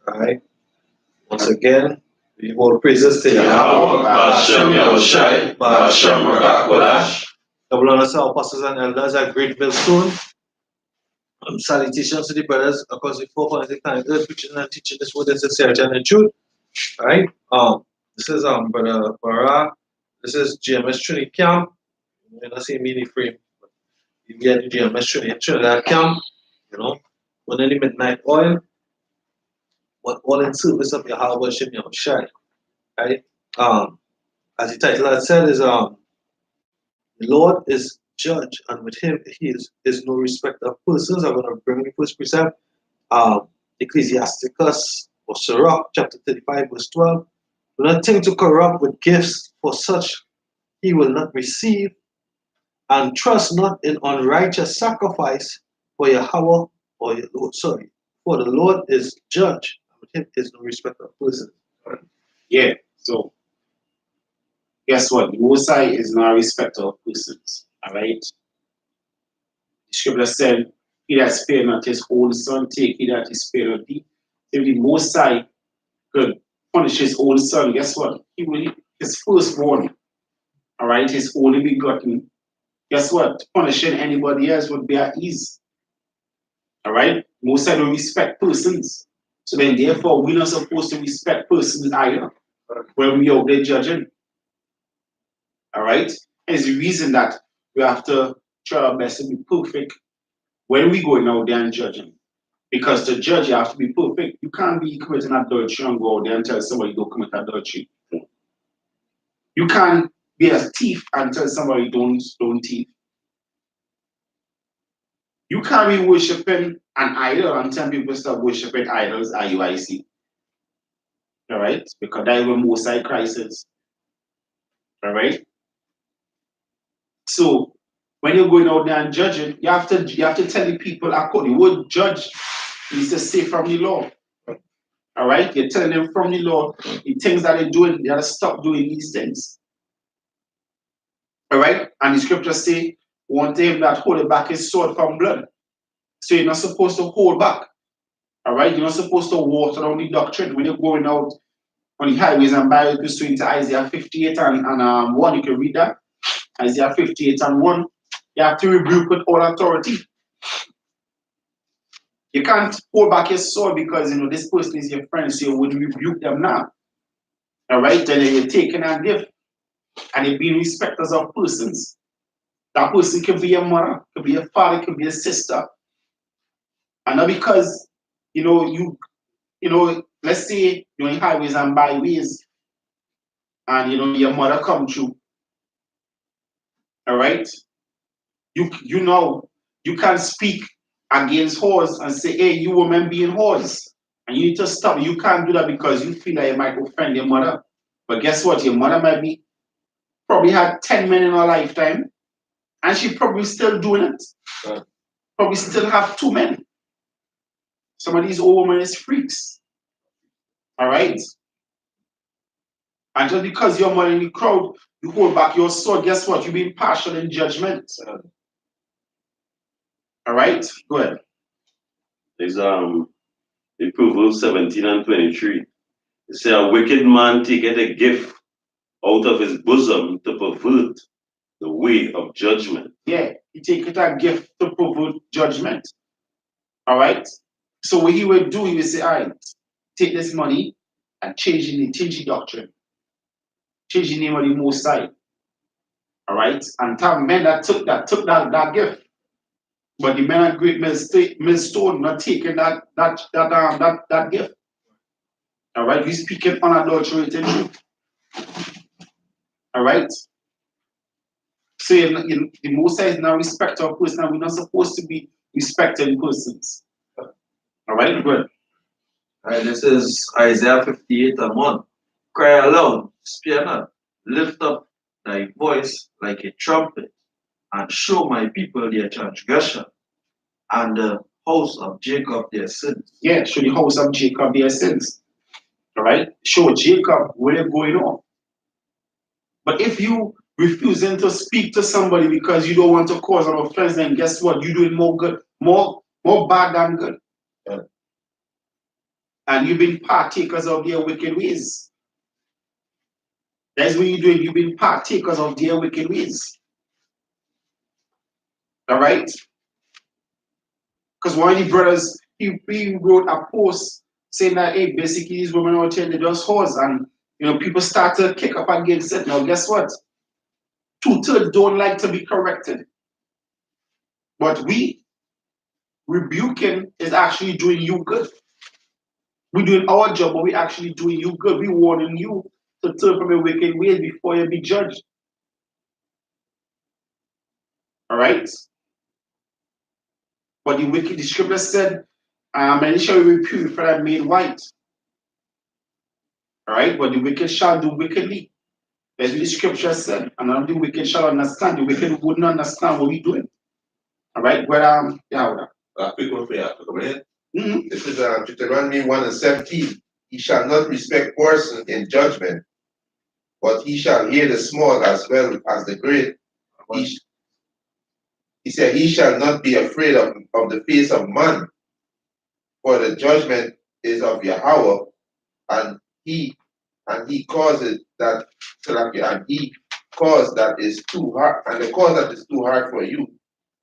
Alright. Once again, we all praises to Yahweh, Yahweh, Ba'ashem Yahushai, Ba'ashem Rakakodash. Double honor to our pastors and elders at Great Millstone. Salutations to the brothers across the four corners of the earth, preaching and teaching this word in sincerity and in truth. Alright. This is Brother Bara. This is GMS Trinity Camp. You're not seeing mini frame. You get the GMS Trinidad Camp, one in the midnight oil, but all in service of Yahweh Shem Yahushai. Right? As the title had said, is the Lord is judge, and with him he is no respect of persons. I'm going to bring the first precept. Ecclesiasticus or Sirach, chapter 35, verse 12. Do not think to corrupt with gifts, for such he will not receive, and trust not in unrighteous sacrifice, for Yahweh, or for the Lord is judge, and with him is no respect of persons. Yeah, so guess what? The Most High is not a respecter of persons. Alright? The scripture said, he that spared not his own son, take he that is spared of thee. If the Most High could punish his own son, guess what? He will, his firstborn, alright, his only begotten, guess what? Punishing anybody else would be at ease. Alright? Most High don't respect persons. So then therefore we're not supposed to respect persons either when we are there judging. Alright? And it's the reason that we have to try our best to be perfect when we going out there and judging. Because to judge, you have to be perfect. You can't be committing adultery and go out there and tell somebody don't commit adultery. You can't be a thief and tell somebody don't thief. You can't be worshiping an idol and tell people stop worshiping idols, IUIC. Alright? Because that is where Most High Christ is. Alright? So when you're going out there and judging, you have to tell the people according. The word judge is to say from the law. Alright? You're telling them from the law, the things that they're doing, they have to stop doing these things. Alright? And the scriptures say, one thing that hold back his sword from blood. So you're not supposed to hold back. Alright? You're not supposed to water down the doctrine when you're going out on the highways and byways. Pursuing to Isaiah 58 and 1. You can read that. Isaiah 58 and 1. You have to rebuke with all authority. You can't hold back your sword because this person is your friend, so you would rebuke them now. Alright? Then you're taking a gift. And you're being respecters of persons. That person could be your mother, could be your father, could be your sister. And not because, let's say you're in highways and byways and your mother come through. Alright? You can't speak against whores and say, hey, you women being whores. And you need to stop. You can't do that because you feel like you might offend your mother. But guess what? Your mother probably had 10 men in her lifetime. And she probably still doing it. Probably still have 2 men. Some of these old women is freaks. Alright? And just because you're more in the crowd, you hold back your sword, guess what? You're being partial in judgment. Alright? Go ahead. There's in Proverbs 17 and 23. It says, a wicked man taketh a gift out of his bosom to pervert the way of judgment. Yeah, he taketh a gift to pervert judgment. Alright? So what he would do, he would say, alright, take this money and change the doctrine. Change the name of the Most High. Alright? And some men that took that gift. But the men at Great Millstone not taking that gift. Alright? He's speaking unadulterated truth. Alright? So the Most High is not respecter of persons, and we're not supposed to be respecting persons. Alright, good. Alright, this is Isaiah 58 and 1. Cry aloud, spare not, lift up thy voice like a trumpet, and show my people their transgression, and the house of Jacob their sins. Yeah, show the house of Jacob their sins. Alright? Show Jacob where they're going on. But if you refusing to speak to somebody because you don't want to cause an offense, then guess what? You're doing more good, more bad than good. and you've been partakers of their wicked ways. That's what you're doing. You've been partakers of their wicked ways. All right? Because one of the brothers, he wrote a post saying that, hey, basically these women out here, they just whores. And, people start to kick up against it. Now, guess what? 2/3 don't like to be corrected. But we, rebuking is actually doing you good. We're doing our job, but we're actually doing you good. We're warning you to turn from your wicked ways before you be judged. All right? But the scripture said, many shall be purified and made white. All right? But the wicked shall do wickedly. That's what the scripture said. And none of the wicked shall understand. The wicked wouldn't understand what we're doing. All right? But, yeah. Quick one for you. Come in. Mm-hmm. This is Deuteronomy 1:17. He shall not respect person in judgment, but he shall hear the small as well as the great. He said, he shall not be afraid of the face of man, for the judgment is of Yahweh, and he causes that and he caused that is too hard, and the cause that is too hard for you,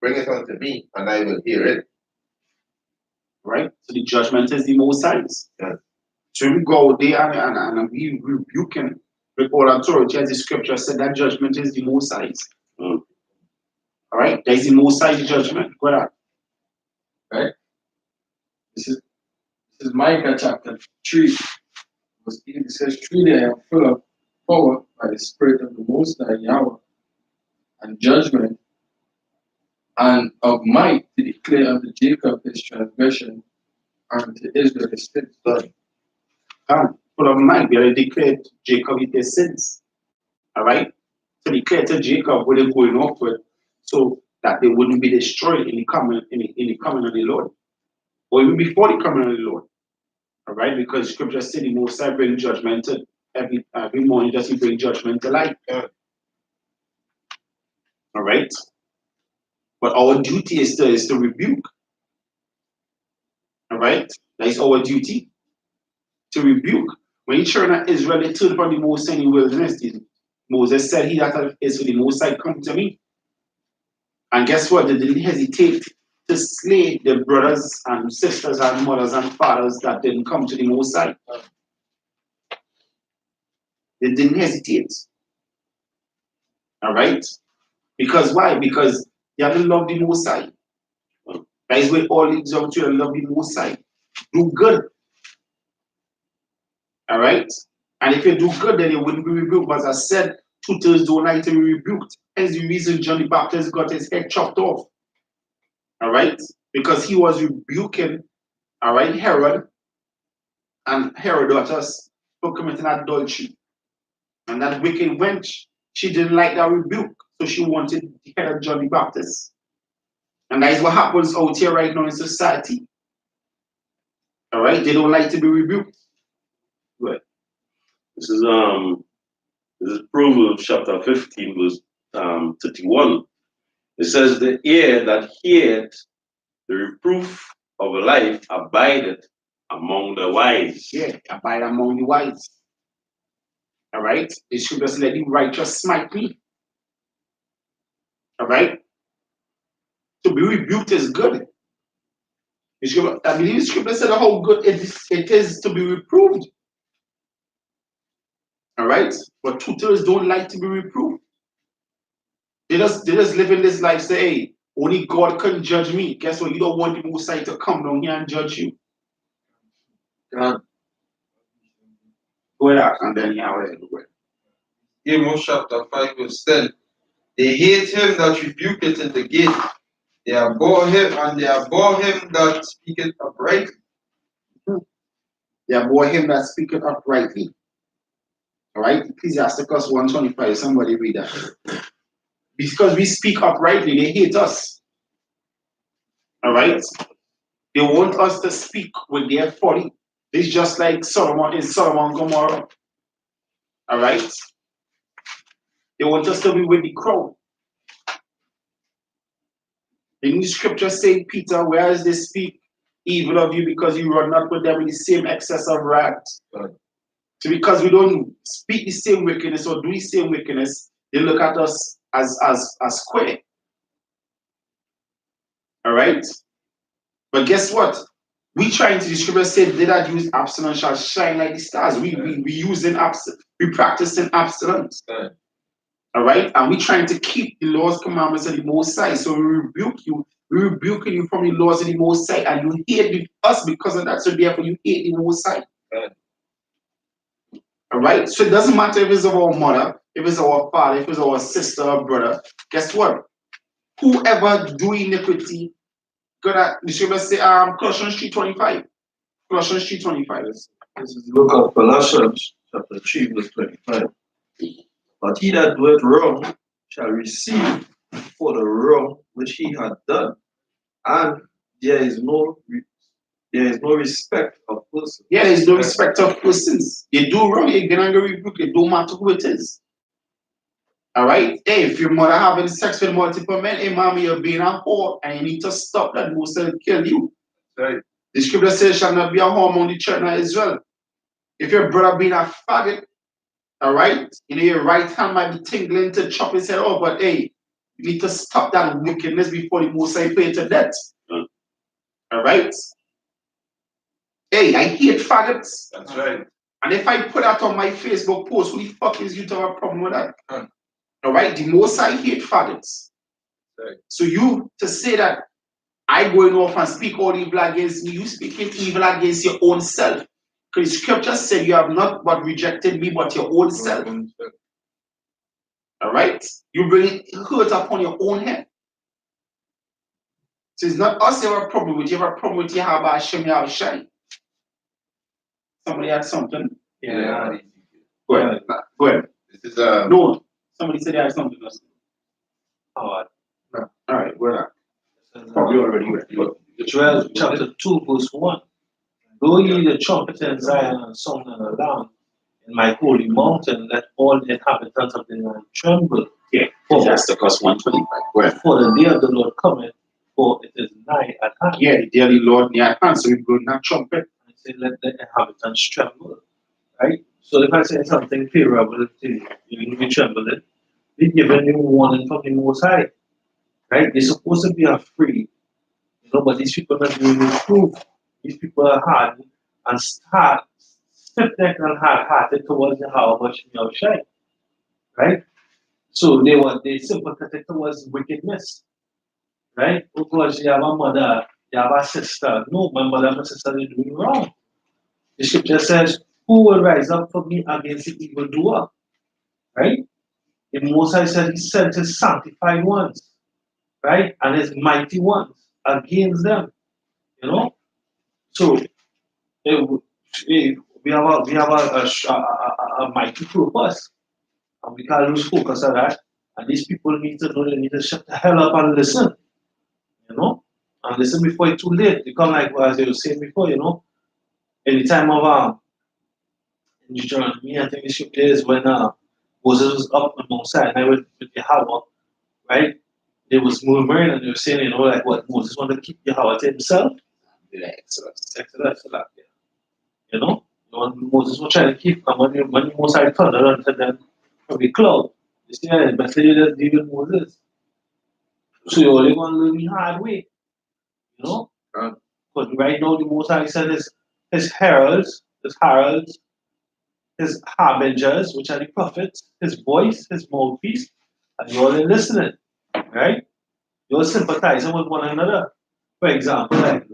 bring it unto me, and I will hear it. Right? So the judgment is the most signs. Yeah. So we go there and we rebuking with all authority, as the scripture said, that judgment is the most signs. All right? There is the most signs judgment. Go ahead. Right? This is Micah chapter 3. Verse 8. It says, truly I am full of power by the Spirit of the Most High Yahweh, and judgment, and of might to declare unto Jacob his transgression, and to Israel his sins. Full of might, we already declared Jacob his sins. All right? To declare to Jacob where they're going off with, so that they wouldn't be destroyed in the coming of the Lord, or even before the coming of the Lord. All right, because scripture said the Most High bring judgment to every morning, does he bring judgment to light? Yeah. All right, but our duty is to rebuke. All right, that is our duty, to rebuke. When the children of Israel they turned from the Most High in the wilderness, Moses said, "He that is with the Most High come to me." And guess what? They didn't hesitate to slay their brothers and sisters and mothers and fathers that didn't come to the Most High. They didn't hesitate. All right? Because why? Because you have to love the Most High. That is where all these young children love the Most High. Do good. All right? And if you do good, then you wouldn't be rebuked. But as I said, 2/3 don't like to be rebuked. Hence the reason John the Baptist got his head chopped off. All right? Because he was rebuking, all right, Herod and Herodotus for committing adultery. And that wicked wench, she didn't like that rebuke. So she wanted the head of John the Baptist. And that is what happens out here right now in society. All right? They don't like to be rebuked. Right. This is Proverbs chapter 15, verse 31. It says, the ear that heareth the reproof of life abideth among the wise. Yeah, abide among the wise. All right? The scripture says, let the righteous smite me. All right? To be rebuked is good. I believe the scripture said how good it is to be reproved. All right? But 2/3 don't like to be reproved. They just live in this life, say, hey, only God can judge me. Guess what? You don't want the Most High to come down here and judge you. God. Go ahead, and then Amos chapter 5 verse 10. They hate him that rebuketh in the gate. They abhor him, and they abhor him that speaketh uprightly. They abhor him that speaketh uprightly. All right? Ecclesiasticus 1:25. Somebody read that. Because we speak uprightly, they hate us. All right? They want us to speak with their folly. It's just like Solomon in Solomon Gomorrah. All right? They want us to be with the crowd. In the scripture say, Peter, whereas they speak evil of you because you run not with them in the same excess of wrath. Right. So because we don't speak the same wickedness or do the same wickedness, they look at us as square. All right? But guess what? We trying to, the scripture said, they that use abstinence shall shine like the stars. We using abstinence, we practicing abstinence. Right. All right? And we trying to keep the laws, commandments of the Most High. So we rebuke you. We rebuking you from the laws of the Most High. And you hate us because of that. So therefore you hate the Most High. Right. All right? So it doesn't matter if it's our mother, if it's our father, if it's our sister or brother. Guess what? Whoever do iniquity, the scripture say, Colossians 3:25. Colossians 3:25. This is the book of Colossians, chapter 3, verse 25. But he that doeth wrong shall receive for the wrong which he hath done, and there is no respect of persons. Yeah, there's no respect of persons. They do wrong, you're gonna rebuke. It don't matter who it is. All right? Hey, if your mother having sex with multiple men, hey, mommy, you're being a whore, and you need to stop that. Most will kill you. Right. The scripture says, shall not be a whore among the children of Israel. If your brother being a faggot, all right, your right hand might be tingling to chop his head off, but hey, you need to stop that wickedness before the Most High put you to death. All right? Hey, I hate faggots. That's right. And if I put that on my Facebook post, who the fuck is you to have a problem with that? Huh. All right? The Most High hate faggots. Right. So you, to say that I going off and speak all evil against me, you speaking evil against your own self. Because scripture said you have not but rejected me, but your own self. All right? You bring hurt upon your own head. So it's not us you have a problem with, you have a problem with Yahweh Hashem Yahushai. Somebody had something? Yeah. Go ahead. Go ahead. This is No, somebody said they had something else. All All right, we're not. right. Probably already read. Joel chapter 2, verse 1. Blow ye the trumpet in Zion and song and alarm in my holy mountain, let all the inhabitants of the land tremble. Yeah, For, that's the cost 125. Go ahead. for the day of the Lord cometh, for it is nigh at hand. Yeah, the daily Lord near hand, so we blow that trumpet. I say, let the inhabitants tremble. Right? So if I say something favorable to you, you will be trembling. We're giving you warning from the Most High. Right? They're supposed to be afraid. You know, but these people are not doing the proof. These people are hard and stiff-necked and hard-hearted towards the Yahweh Shai. Right? So they sympathetic towards wickedness. Right? Because you have a mother, you have a sister. No, my mother and my sister are doing wrong. The scripture says, who will rise up for me against the evildoer? Right? The Most High said he sent his sanctified ones, right? And his mighty ones against them. You know? So we have a mighty purpose. And we can't lose focus on that. And these people need to know they need to shut the hell up and listen. You know? And listen before it's too late. They come like as they were saying before, you know, in the time of in Deuteronomy, I think the scripture is when Moses was up on Mount Sinai with Yahweh, right? They was murmuring and they were saying, you know, like what Moses wanted to keep Yahweh to himself. Yeah, Exodus. Exodus, yeah. You know, Moses was trying to keep, and when Moses had thunder unto them from the cloud, you see, it's better you just deal with Moses. So you're only going to learn the hard way, you know? But right now, the Most High said his heralds, his harbingers, which are the prophets, his voice, his mouthpiece, and you're all listening, right? You're sympathizing with one another. For example, like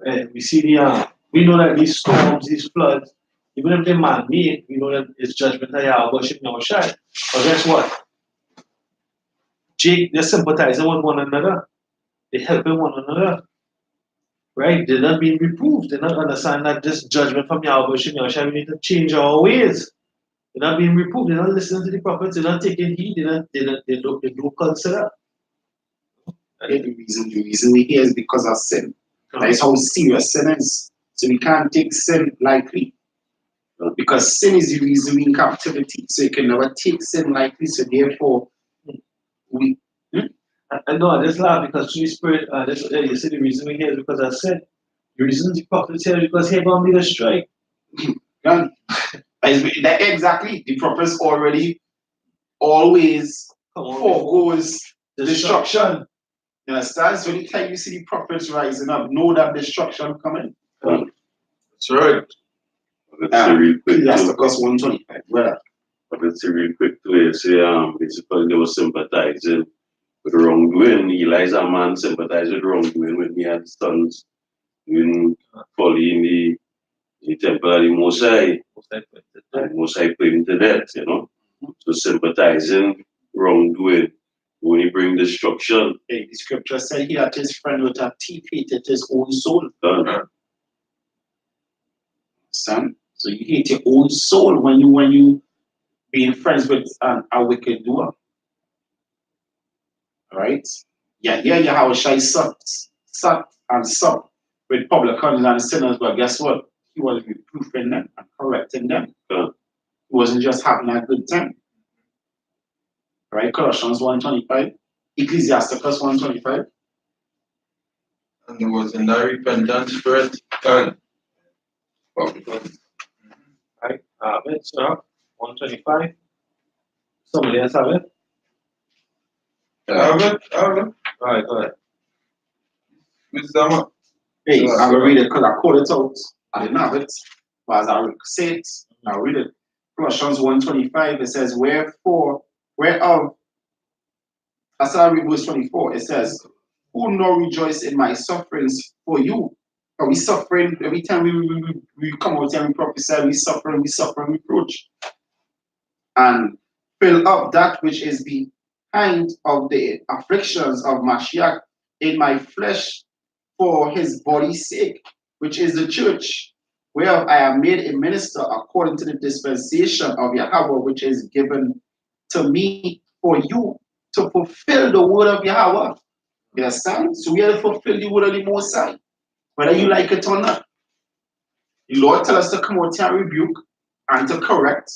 we know that these storms, these floods, even if they're man-made, we know that it's judgment of Yahweh worship Yahushai. But guess what? They're sympathizing with one another. They're helping one another. Right? They're not being reproved. They're not understanding that this judgment from Yahweh worship Yahushai, we need to change our ways. They're not being reproved. They're not listening to the prophets. They're not taking heed. They don't consider. Yeah, the reason we here is because of sin. That is how serious sin is. So we can't take sin lightly. Because sin is the reason we're in captivity. So you can never take sin lightly. So therefore, we. I know, I just laugh because Holy Spirit, you see the reason we're here is because of sin. The reason the prophet said because he gonna be the strike. Done. Exactly. The prophets already always Come on, foregoes destruction. destruction. You understand? So anytime you see the prophets rising up, know that destruction coming. That's right. Let's say real quick That's too. the cost 125. Well, Let's say real quick too. You say basically they were sympathizing with wrongdoing. Elijah man sympathized with wrongdoing when he had sons doing folly in the temple of the Most High. And Most High put him to death, you know. So sympathizing wrongdoing when he bring destruction. hey, the scripture said he that his friend would have hated his own soul. Done. Son. So you hate your own soul when you being friends with a wicked doer. Alright? Yeah, Yahweh Shai sat and supped with publicans and sinners, but guess what? He was reproofing them and correcting them. Yeah. He wasn't just having a good time. Right? Colossians 1:25, Ecclesiasticus 1:25. And there was in that repentant spirit and Right? It's 125. Somebody else have it? have it. Alright, go ahead. Wisdom. Hey, Yeah, I'm gonna yeah. read it because I quote it out. I didn't have it, but as I say it, I'll read it. Colossians 1:25, it says, whereof, as I read verse 24, it says, who now rejoice in my sufferings for you? Are we suffering every time we come out and we prophesy, we suffering reproach. And fill up that which is behind of the afflictions of Mashiach in my flesh for his body's sake, which is the church, whereof I am made a minister according to the dispensation of Yahweh, which is given to me for you to fulfill the word of Yahweh. You understand? So we have to fulfill the word of the Most High, whether you like it or not. The Lord tells us to come out and rebuke and to correct.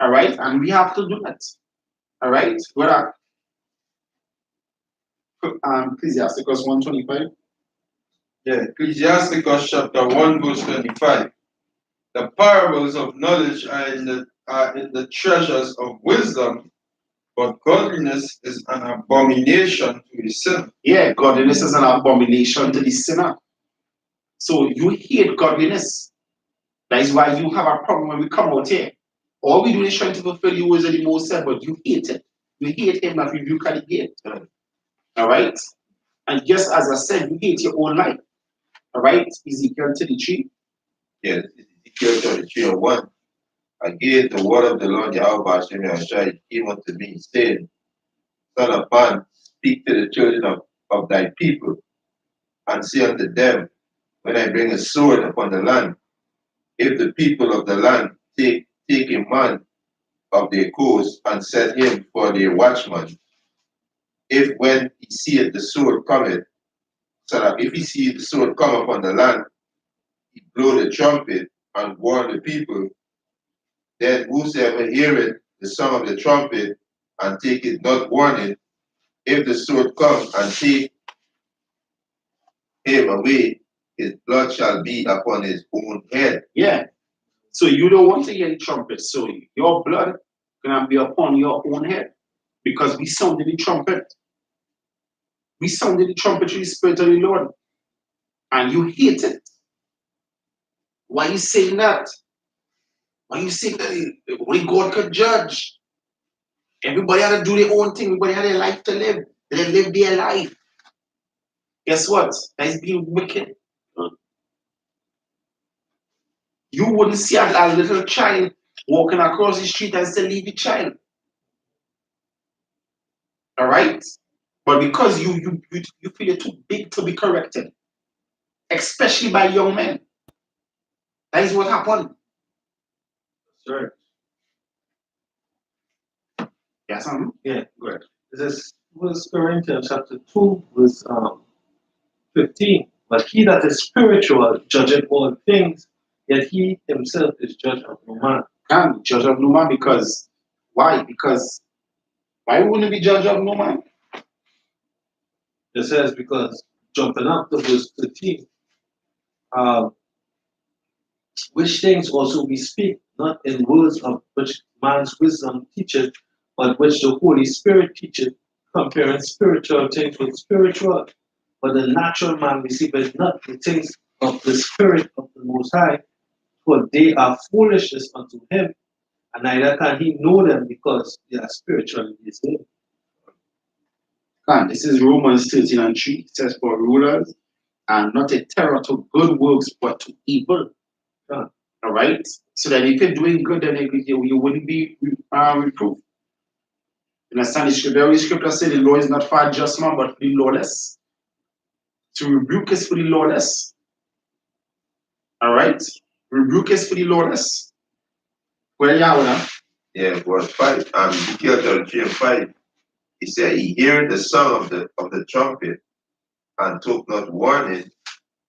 All right? And we have to do that. All right? Whether Ecclesiasticus 1:25. Yeah, Ecclesiasticus chapter 1, verse 25. The parables of knowledge are in the treasures of wisdom, but godliness is an abomination to the sinner. Yeah, godliness is an abomination to the sinner. So you hate godliness. That is why you have a problem when we come out here. All we do is trying to fulfill the words of the Most High, but you hate it. You hate him that rebuke at the gate. All right? And just as I said, you hate your own life. All right? Ezekiel 33. Yes, Ezekiel 33:1. Again, the word of the Lord Yahweh Hashem Yahshai came unto me, saying, Son of man, speak to the children of thy people, and say unto them, when I bring a sword upon the land, if the people of the land take a man of their coast and set him for their watchman, if when he seeth the sword cometh, so that if he see the sword come upon the land, he blow the trumpet and warn the people, then whosoever heareth the sound of the trumpet and taketh not warning, if the sword come and take him away, his blood shall be upon his own head. Yeah. So you don't want to hear the trumpet. So your blood gonna be upon your own head. Because we sounded the trumpet. We sounded the trumpet through the Spirit of the Lord. And you hate it. Why are you saying that? Why are you saying that only God could judge? Everybody had to do their own thing. Everybody had their life to live. They live their life. Guess what? That is being wicked. You wouldn't see a little child walking across the street and say, leave the child. All right? But because you feel you're too big to be corrected, especially by young men. That is what happened. Sure. Yes, huh? Yeah, good. This was Corinthians chapter 2, verse 15. But he that is spiritual judgeth all things, yet he himself is judge of no man. Can't be judge of no man because why? Because why wouldn't it be judge of no man? It says because jumping up to verse 13, which things also we speak, not in words of which man's wisdom teacheth, but which the Holy Spirit teacheth, comparing spiritual things with spiritual. But the natural man receiveth not the things of the Spirit of the Most High, for they are foolishness unto him, and neither can he know them because they are spiritually discerned. This is Romans 13:3. It says, for rulers are not a terror to good works, but to evil. Yeah. All right? So that if you're doing good, then you wouldn't be reproved. You understand? The scripture says the law is not for a just man, but for the lawless. To rebuke is for the lawless. All right? Rebuke is for the lawless. Where are you now? Yeah, verse 5. Ezekiel 33:5. He said, he heard the sound of the trumpet and took not warning,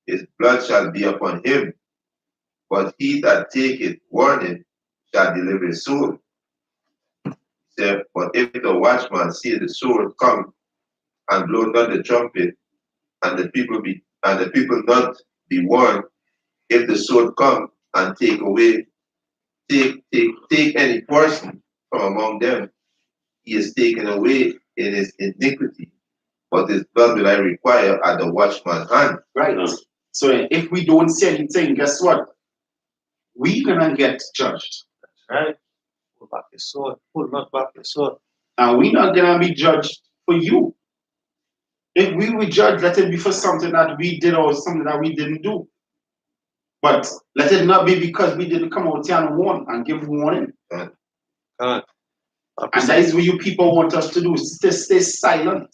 his blood shall be upon him. But he that taketh warning shall deliver his soul. He said, but if the watchman see the sword come and blow not the trumpet, and the people not be warned, if the sword come and take any person from among them, he is taken away in his iniquity, but his blood will I require at the watchman's hand. Right. So if we don't say anything, guess what? We're gonna get judged. Right? Pull back your sword, pull not back your sword. And we're not gonna be judged for you. If we were judged, let it be for something that we did or something that we didn't do. But let it not be because we didn't come out here and warn and give warning. God. And that is what you people want us to do, stay silent.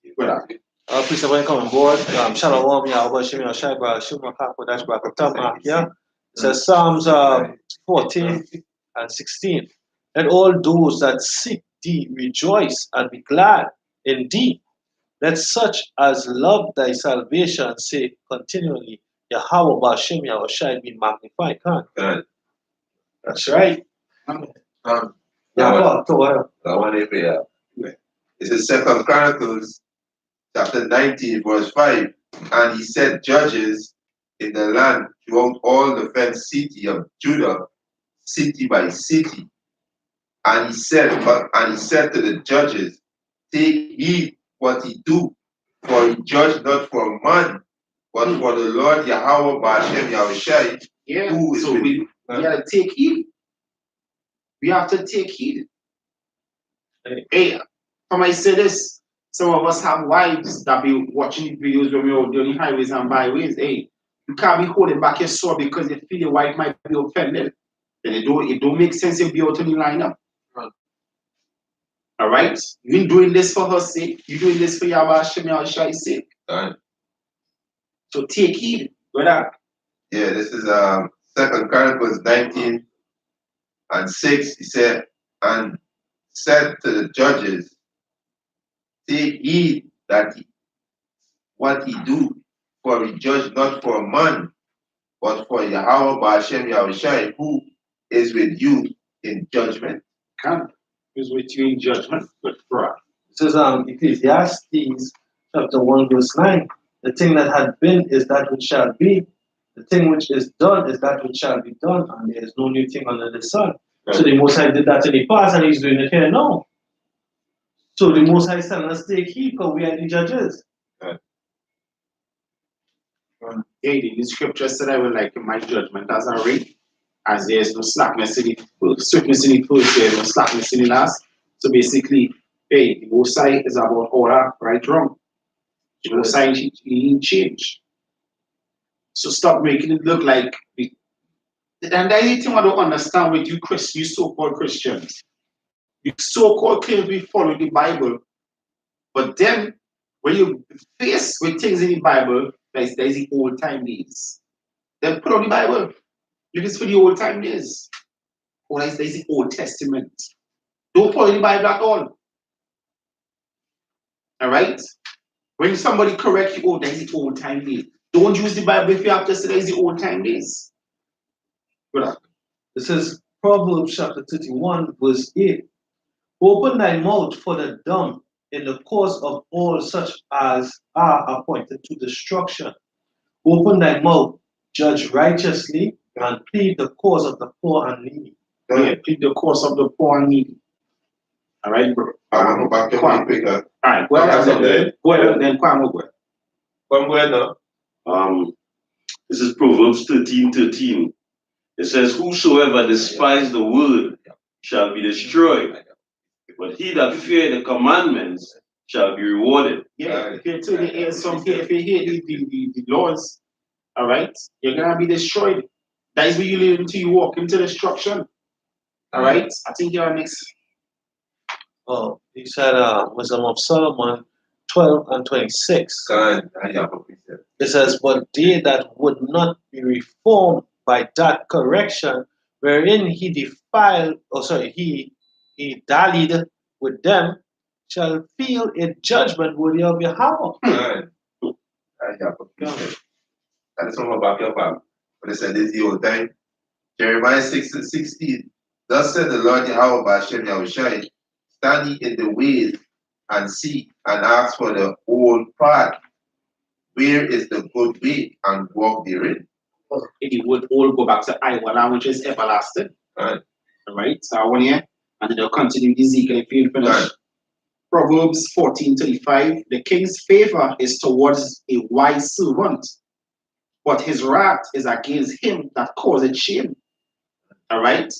Please, when you come on board, Shalom, Yahweh, Shimon, Shaiba, Shimon, Kako, Dashba, Kotama, yeah. It says Psalms 14 and 16. Let all those that seek thee rejoice and be glad in thee. Let such as love thy salvation say continually, Yahweh, Bashem, Yahweh, Shai, be magnified. God. That's right. That one if This is 2 Chronicles chapter 19, verse 5. And he set judges in the land throughout all the fenced city of Judah, city by city. And he said to the judges, take heed what he do, for he judge not for man, but for the Lord Yahweh Ba'ashem Yahushai, who is so with we gotta take heed. We have to take heed. Hey, come I say this, some of us have wives that be watching videos when we're on the highways and byways. Hey, you can't be holding back your sword because you feel your wife might be offended. Then it don't make sense if you're out on the lineup. All right? You ain't doing this for her sake. You're doing this for Yahweh Hashem Yahushai's sake. So take heed. Brother. Yeah, this is 2 Chronicles 19 and 6. He said, and said to the judges, take heed that what he do, for he judge not for man, but for Yahweh Ba'ashem Yahushai, who is with you in judgment. Who's with you in judgment, but for us. This is Ecclesiastes chapter 1, verse 9. The thing that had been is that which shall be. The thing which is done is that which shall be done, and there is no new thing under the sun. Right. So the Most High did that in the past, and he's doing it here now. So the Most High is telling us take heed, because we are the judges. Right. The scripture said, I will like my judgment as a ring, as there is no slackness in the swiftness in the first, there is no slackness in the last. So basically, hey, the Most High is about order, right, wrong. The Most High he change. So stop making it look like and the only thing I don't understand with you so-called Christians. You so-called claim we follow the Bible, but then when you face with things in the Bible, there's the old time days. Then put on the Bible. Look, it's for the old time days. Or there's the Old Testament. Don't follow the Bible at all. Alright? When somebody corrects you, oh, there's the old time days. Don't use the Bible if you have to say there's the old time days. This is Proverbs chapter 31, verse 8. Open thy mouth for the dumb in the course of all such as are appointed to destruction. Open thy mouth, judge righteously, and plead the cause of the poor and needy. Yeah, plead the cause of the poor and needy. All right, bro. I'm gonna go back to Kwame. my quicker. All right, go ahead. Go ahead, then Kwame, go ahead. From where now? This is Proverbs 13:13. It says, whosoever despise the word shall be destroyed, but he that fear the commandments shall be rewarded. Yeah, if you tell the some if you hate the laws, all right, you're gonna be destroyed. That is where you live until you walk into destruction. All right, I think you're next. Oh, he said, Wisdom of Solomon 12:26. God, I have a picture. It says, but they that would not be reformed by that correction, wherein he dallied with them, shall feel a judgment worthy of Yahweh. God, I have a picture. That is from my back up. But it said this the old time. Jeremiah 6:16. Thus said the Lord Yahweh by Hashem Yahushai, stand ye in the ways and see and ask for the old path. Where is the good way and walk therein? It would all go back to Iowa, which is everlasting. Right. All right, so I want here, and then they'll continue with Ezekiel if you finish. Right. Proverbs 14:35. The king's favor is towards a wise servant, but his wrath is against him that causeth shame. All right.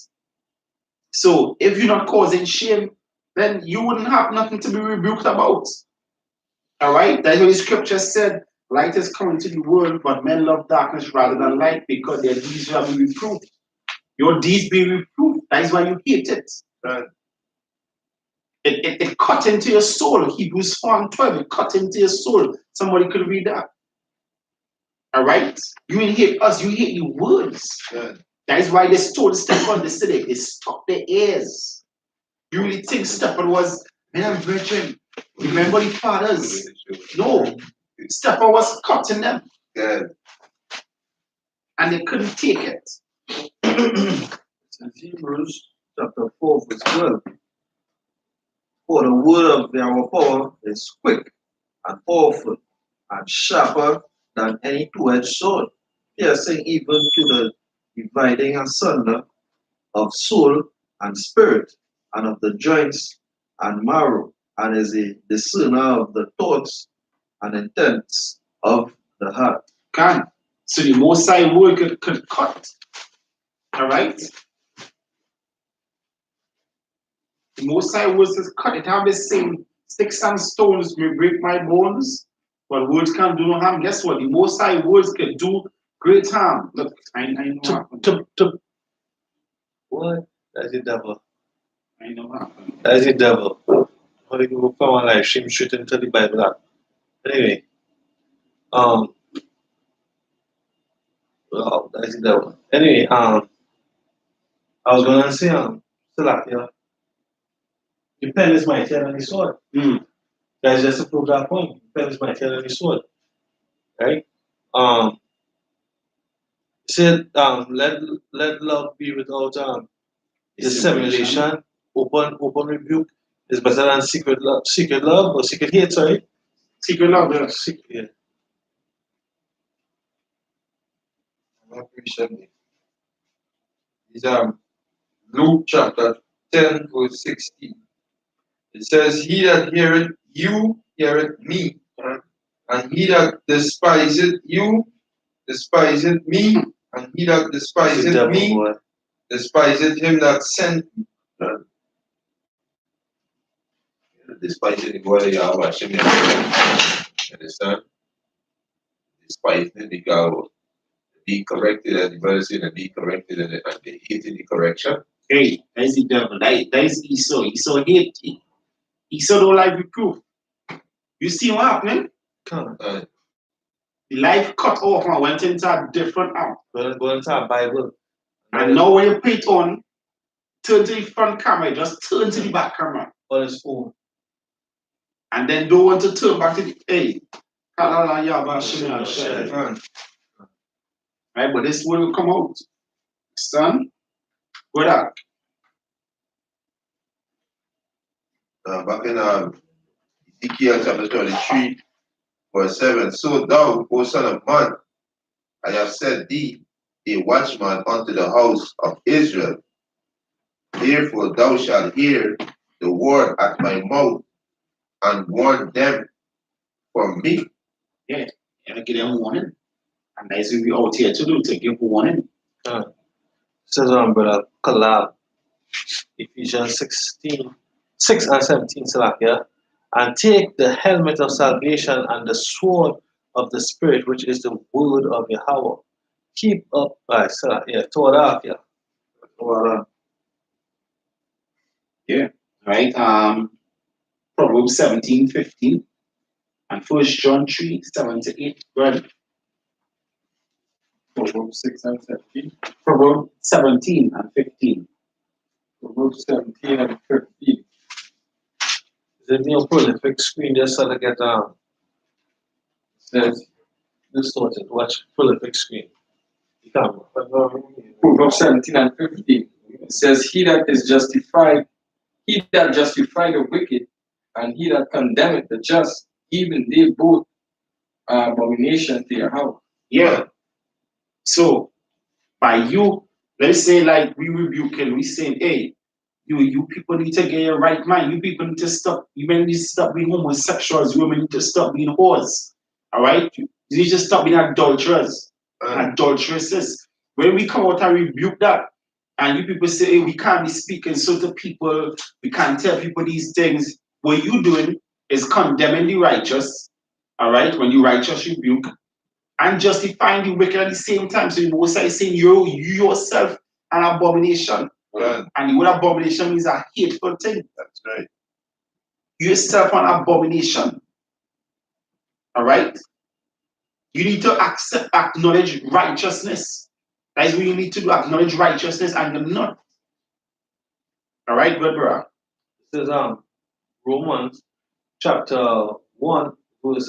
So if you're not causing shame, then you wouldn't have nothing to be rebuked about. All right. That's what the scripture said. Light is coming to the world, but men love darkness rather than light because their deeds shall be reproved. Your deeds be reproved. That is why you hate it. Right. It cut into your soul. Hebrews 4:12. It cut into your soul. Somebody could read that. All right. You ain't hate us. You hate your words. Right. That is why they stole Stephen the city. They stopped their ears. You really think Stephen was, man, brethren, remember the fathers? No. Stephen was cutting them. Yeah. And they couldn't take it. In Hebrews chapter 4, verse 12. For the word of our power is quick and powerful and sharper than any two-edged sword, piercing even to the dividing asunder of soul and spirit, and of the joints and marrow, and is a discerner of the thoughts and intents of the heart. Can. So the Most High word could cut. All right? The Most High word is cut. It have the same sticks and stones may break my bones, but words can't do no harm. Guess what? The Most High words can do great harm. Look, I know. What? That's the devil. I know what happened. That's the devil. How do you come on live stream shooting to the Bible app? Anyway, well, that's the devil. Anyway, I was gonna say, Salakia, the pen is mightier than the sword. That's just to prove that point. The pen is mightier than the sword, right? It said, let love be without dissimulation. Open rebuke is better than secret love or secret hate. Sorry, Secret love, yeah. secret. Yeah. I appreciate it. It's Luke chapter 10, verse 16. It says, he that heareth you heareth me, and he that despiseth you despiseth me, and he that That's the despiseth devil, me boy. despiseth him that sent me. Despising the word of Yahweh Hashem Yahweh. Understand? Despising because be corrected, and the brother said, and be corrected, and they hated the correction. Hey, that's the devil. That is Esau. Esau hate. Esau don't like reproof. You see what happening? Come And The life cut off and went into a different app. go into our Bible. And now when you put it on, turn to the front camera, just turn to the back camera. On his phone. And then don't want to turn back to the hey. Right, but this will come out. Son, go back. back in Ezekiel chapter 23, verse 7. So thou, O son of man, I have set thee a watchman unto the house of Israel. Therefore thou shalt hear the word at my mouth and warn them from me. Yeah, and give them warning. And that's what we out here to do, to give warning. Says brother Kalab, Ephesians 16, 6 and 17, Salakia, and take the helmet of salvation and the sword of the Spirit, which is the word of Yahweh. Keep up, Torah, Torah. Right? Proverbs 17:15 and 1 John 3:7-8. Go ahead. Proverbs 6 and 17. Proverbs 17 and 15. Proverbs 17 and 15. The new prolific screen there, so to get Says, distorted. Watch prolific screen. You can't. Proverbs 17 and 15. It says, he that justified the wicked, and he that condemneth the just, even they both are abomination to your house. Yeah. So by you, let's say like we rebuking, we saying, hey, you people need to get your right mind. You people need to stop. You men need to stop being homosexuals. You women need to stop being whores. All right? You need to stop being adulterers and adulteresses. When we come out and rebuke that, and you people say, hey, we can't be speaking so to people, we can't tell people these things. What you doing is condemning the righteous, all right? When you righteous rebuke, and justifying the wicked at the same time. So you Most High is saying you yourself an abomination. And the word abomination means a hateful thing. That's right. You yourself an abomination. All right? You need to acknowledge righteousness. That is what you need to do, acknowledge righteousness, and you're not. All right, good brother. This is Romans chapter 1, verse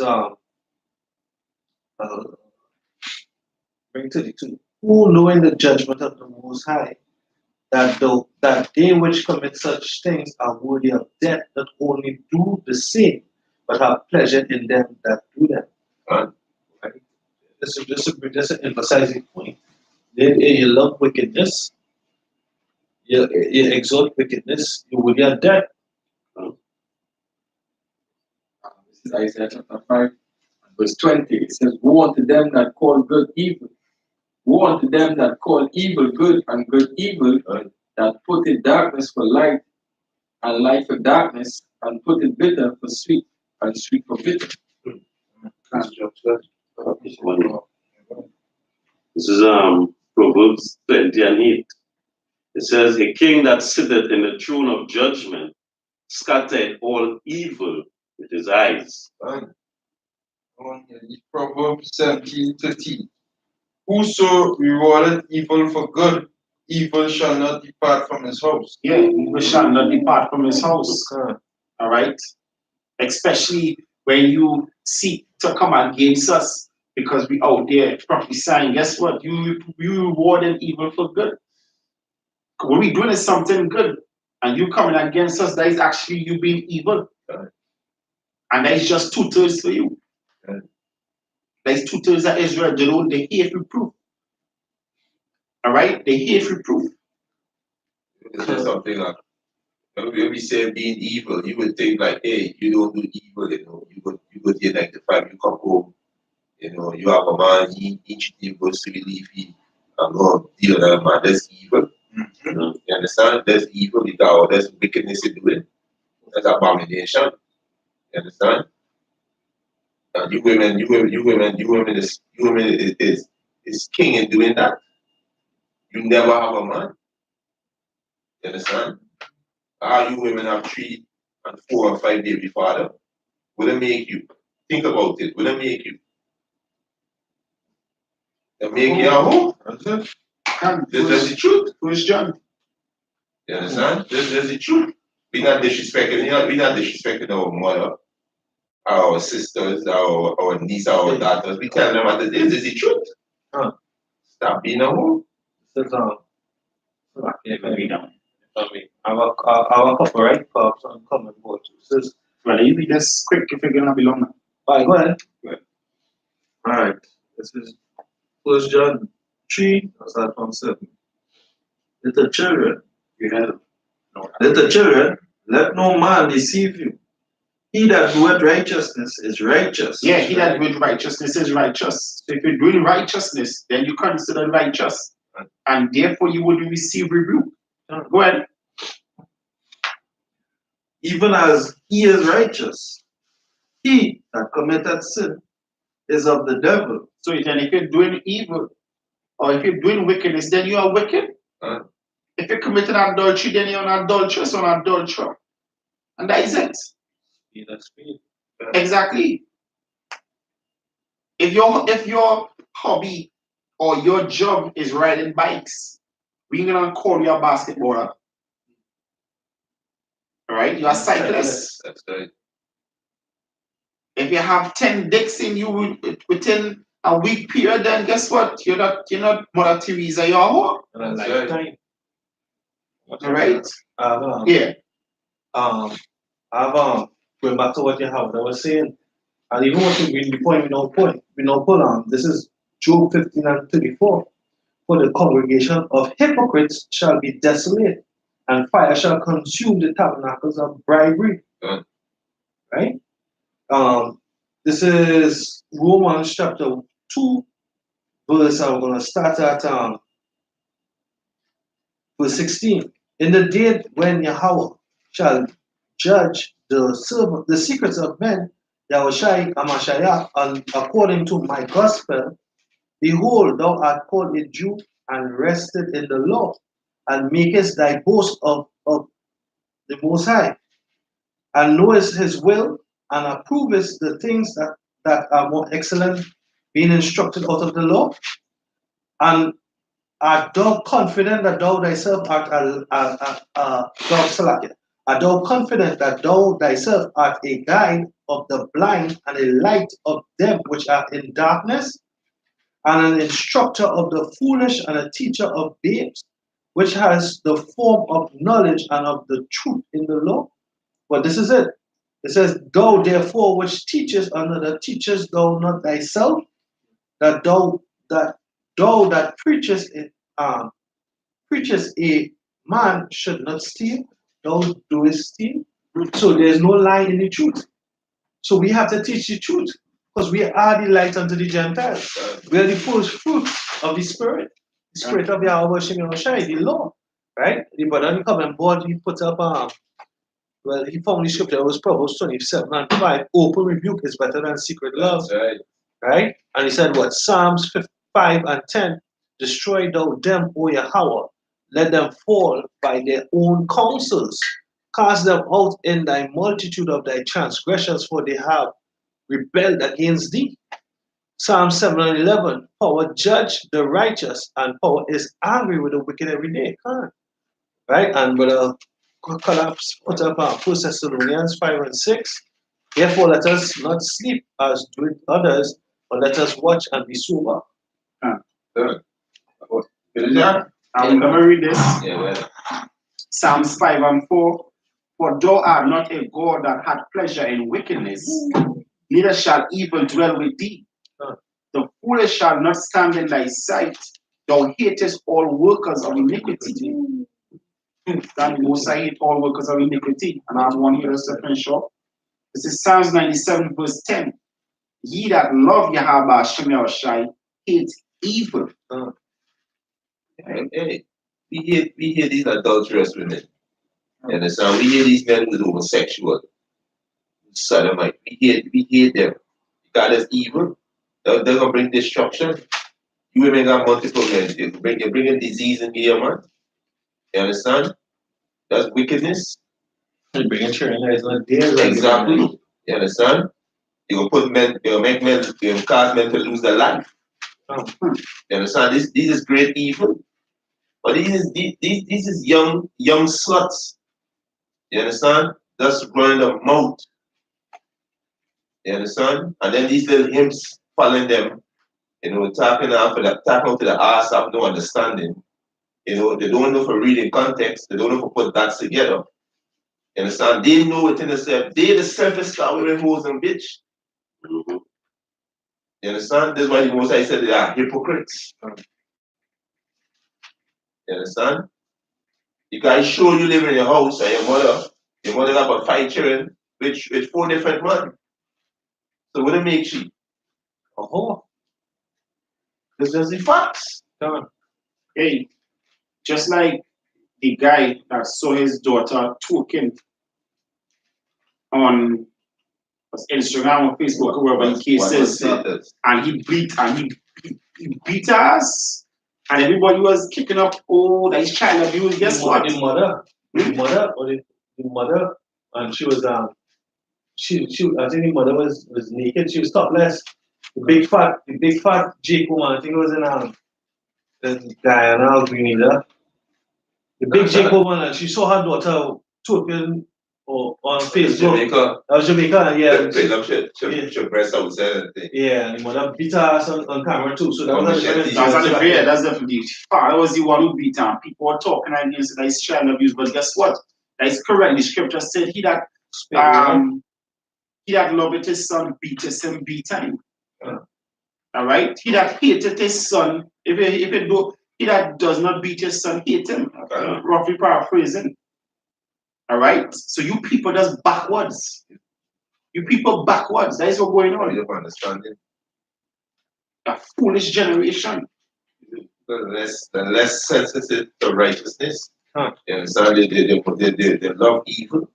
32. Who knowing the judgment of the Most High, that they which commit such things are worthy of death, not only do the same, but have pleasure in them that do them. Right? This is an emphasizing point. You love wickedness, you exalt wickedness, you will get death. This is Isaiah chapter 5, verse 20. It says, woe unto them that call good evil. Woe unto them that call evil good and good evil, that put in darkness for light and light for darkness, and put it bitter for sweet and sweet for bitter. This is Proverbs 20 and 8. It says, a king that sitteth in the throne of judgment scattered all evil with his eyes. Proverbs 17:13. Whoso rewardeth evil for good, evil shall not depart from his house. Yeah, evil shall not depart from his house. All right? Especially when you seek to come against us because we out there prophesying. Guess what? You rewarding evil for good. What we doing is something good. And you coming against us, that is actually you being evil. And that is just 2/3 for you. That is 2/3 of Israel. They hate reproof. All right? They hate reproof. This is something like when we say being evil, you would think like, hey, you don't do evil, you go to your 9 to 5, you come home, you have a man, he each day goes to leafy and go deal with that man. That's evil. You understand? That's evil because that's wickedness you doing. That's abomination. You understand? And you women is king in doing that. You never have a man. You understand? All you women have 3 and 4 and 5 baby father. Will it make you? Think about it. Will it make you? It make you a who? This is the truth. Who's John? You understand? This is the truth. We're not disrespecting, we're not disrespecting our mother, our sisters, our niece, our daughters. We tell them that this is the truth. Stop being a who? This is our couple, right? Pops on common board. This is Well, you be just quick if you're gonna be long. all right, go ahead. Right. This is First John 3, I'll start from 7. Little children, Yeah. little children, let no man deceive you. He that doeth righteousness is righteous. Yeah, he that doeth righteousness is righteous. So if you're doing righteousness, then you consider righteous. And therefore you will receive rebuke. Go ahead. Even as he is righteous, he that committed sin is of the devil. So then if you're doing evil or if you're doing wickedness, then you are wicked. If you're committing adultery, then you're an adulteress or an adulterer. And that is it. That's me. Exactly. If your hobby or your job is riding bikes, we're gonna call you a basketballer. Alright, you're a cyclist. That's right. If you have 10 dicks in you within a week period, then guess what? You're not Mother Teresa, you're a whore. And a That's right. lifetime. Alright? Yeah. Yeah. Going back to what you have, I was saying, and even what you read before, we know put on. This is Job 15 and 34. For the congregation of hypocrites shall be desolate, and fire shall consume the tabernacles of bribery. Good. Right? This is Romans chapter 2, verse, I'm going to start at verse 16. In the day when Yahweh shall judge the secrets of men, Yahushai Amashayah, and according to my gospel, behold, thou art called a Jew and rested in the law, and makest thy boast of the Most High, and knowest his will, and approvest the things that are more excellent, being instructed out of the law, and art thou confident that thou thyself art art thou confident that thou thyself art a guide of the blind and a light of them which are in darkness, and an instructor of the foolish and a teacher of babes, which has the form of knowledge and of the truth in the law? But this is it. It says, thou therefore which teachest another, teachest thou not thyself, that thou that preachest a man should not steal, thou doest steal. So there's no lie in the truth. So we have to teach the truth, because we are the light unto the Gentiles. We are the first fruit of the Spirit. The Spirit of Yahweh Shem Yahushai, the law. Right? The brother he come and board, he put up well, he found the scripture, it was Proverbs 27 and 5. Open rebuke is better than secret love. That's right. Right? And he said what? Psalms 5 and 10. Destroy thou them, O Yahweh. Let them fall by their own counsels. Cast them out in thy multitude of thy transgressions, for they have rebelled against thee. Psalm 7 and 11. Power judge the righteous, and power is angry with the wicked every day. Right? And brother collapse put up 1 Thessalonians 5 and 6. Therefore, let us not sleep as do others, but let us watch and be sober. Good. Finish that? I'm going to read this. Yeah, well. Psalms 5 and 4. For thou art not a God that hath pleasure in wickedness, neither shall evil dwell with thee. The foolish shall not stand in thy sight. Thou hatest all workers of iniquity. That most I hate all workers of iniquity. And I have one here to finish off. This is Psalms 97 verse 10. Ye that love Yahweh Shem Yahushai hate evil. Hey, we hear these adulterous women. You understand? We hear these men who's homosexual, sodomite. We hear them. God is evil. They're gonna bring destruction. You women got multiple men. You're bringing disease in here, man. You understand? That's wickedness. And bringing children that is not there. Exactly. You understand? You gonna make men, you cause men to lose their life. You understand? This is great evil. But these is young sluts. You understand? That's running the mouth. You understand? And then these little hymns following them, tapping out to the ass of no understanding. They don't know for reading context, they don't know for put that together. You understand? They know within themselves, they the selfish start women hoes and bitch. You understand? This is why the Most High said they are hypocrites. You understand? You guys show you live in your house and your mother got about 5 children with 4 different men. So what it makes you? A whore. This is the facts. Hey, just like the guy that saw his daughter twerking on Instagram or Facebook or wherever the case is, and he beat us, and everybody was kicking up, oh, that is child abuse. Guess what? The mother, and she was I think the mother was naked. She was topless. The big fat Jake woman. I think it was in Guyana or Grenada. The big Jake woman, and she saw her daughter twerking on Facebook. Jamaica. That was Jamaica, yeah. She breast outside and thing. Yeah, and the mother beat her ass on camera too. So that was that's definitely far. That was the one who beat her. People were talking against that is child abuse, but guess what? That is correct. The scripture said he that loveth his son beateth him beatime. All right? He that hateth his son, he that does not beat his son, hate him. Roughly paraphrasing. All right? So you people just backwards. You people backwards. That is what's going on. You don't understand it. A foolish generation. The less sensitive to righteousness. You understand? They love evil.